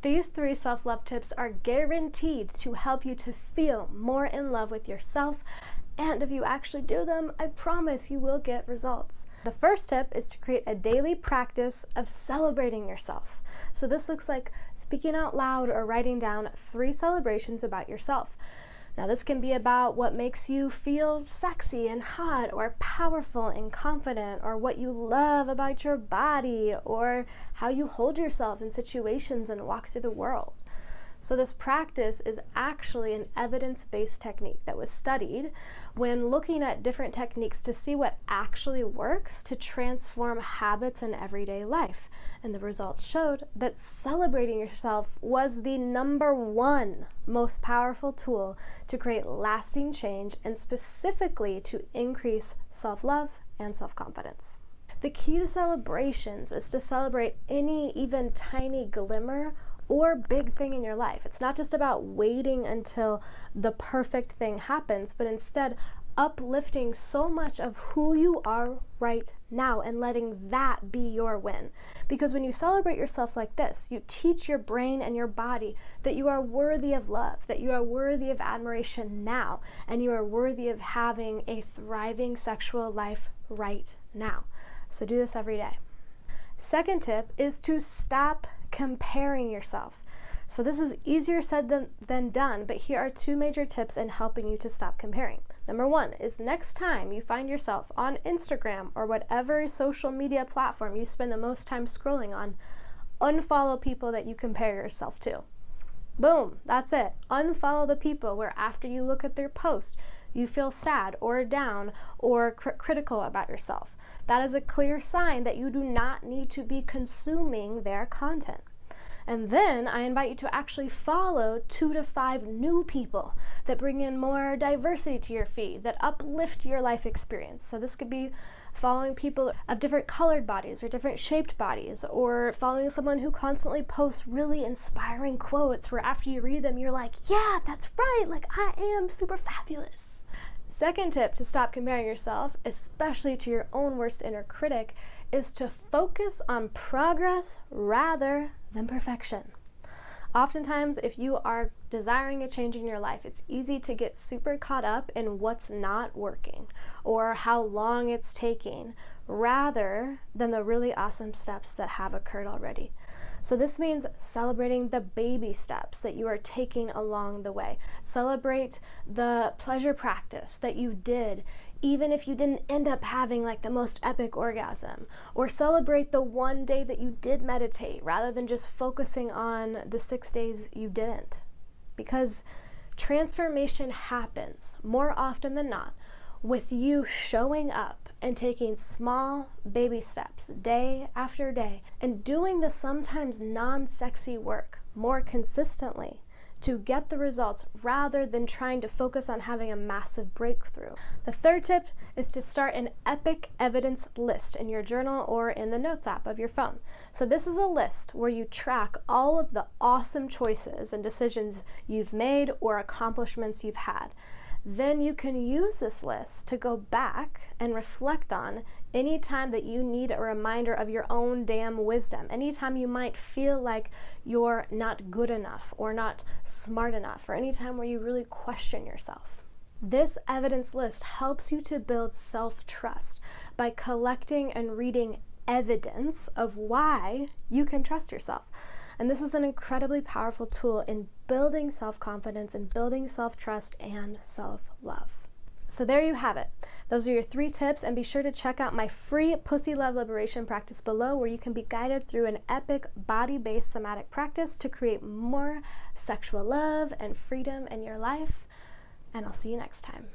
These 3 self-love tips are guaranteed to help you to feel more in love with yourself, and if you actually do them, I promise you will get results. The first tip is to create a daily practice of celebrating yourself. So this looks like speaking out loud or writing down 3 celebrations about yourself. Now this can be about what makes you feel sexy and hot or powerful and confident, or what you love about your body, or how you hold yourself in situations and walk through the world. So this practice is actually an evidence-based technique that was studied when looking at different techniques to see what actually works to transform habits in everyday life. And the results showed that celebrating yourself was the #1 most powerful tool to create lasting change, and specifically to increase self-love and self-confidence. The key to celebrations is to celebrate any even tiny glimmer or big thing in your life. It's not just about waiting until the perfect thing happens, but instead uplifting so much of who you are right now and letting that be your win. Because when you celebrate yourself like this, you teach your brain and your body that you are worthy of love, that you are worthy of admiration now, and you are worthy of having a thriving sexual life right now. So do this every day. Second tip is to stop comparing yourself. So this is easier said than done, but here are 2 major tips in helping you to stop comparing. Number 1 is next time you find yourself on Instagram or whatever social media platform you spend the most time scrolling on, unfollow people that you compare yourself to. Boom, that's it. Unfollow the people where after you look at their post, you feel sad or down or critical about yourself. That is a clear sign that you do not need to be consuming their content. And then I invite you to actually follow 2 to 5 new people that bring in more diversity to your feed, that uplift your life experience. So this could be following people of different colored bodies or different shaped bodies, or following someone who constantly posts really inspiring quotes where after you read them, you're like, yeah, that's right, like I am super fabulous. Second tip to stop comparing yourself, especially to your own worst inner critic, is to focus on progress rather than perfection. Oftentimes, if you are desiring a change in your life, it's easy to get super caught up in what's not working or how long it's taking, rather than the really awesome steps that have occurred already. So this means celebrating the baby steps that you are taking along the way. Celebrate the pleasure practice that you did, even if you didn't end up having like the most epic orgasm. Or celebrate the one day that you did meditate, rather than just focusing on the 6 days you didn't. Because transformation happens more often than not with you showing up and taking small baby steps day after day and doing the sometimes non-sexy work more consistently to get the results, rather than trying to focus on having a massive breakthrough. The third tip is to start an epic evidence list in your journal or in the notes app of your phone. So this is a list where you track all of the awesome choices and decisions you've made or accomplishments you've had. Then you can use this list to go back and reflect on anytime that you need a reminder of your own damn wisdom, anytime you might feel like you're not good enough or not smart enough, or anytime where you really question yourself. This evidence list helps you to build self-trust by collecting and reading evidence of why you can trust yourself. And this is an incredibly powerful tool in building self-confidence and building self-trust and self-love. So there you have it. Those are your 3 tips, and be sure to check out my free Pussy Love Liberation practice below, where you can be guided through an epic body-based somatic practice to create more sexual love and freedom in your life. And I'll see you next time.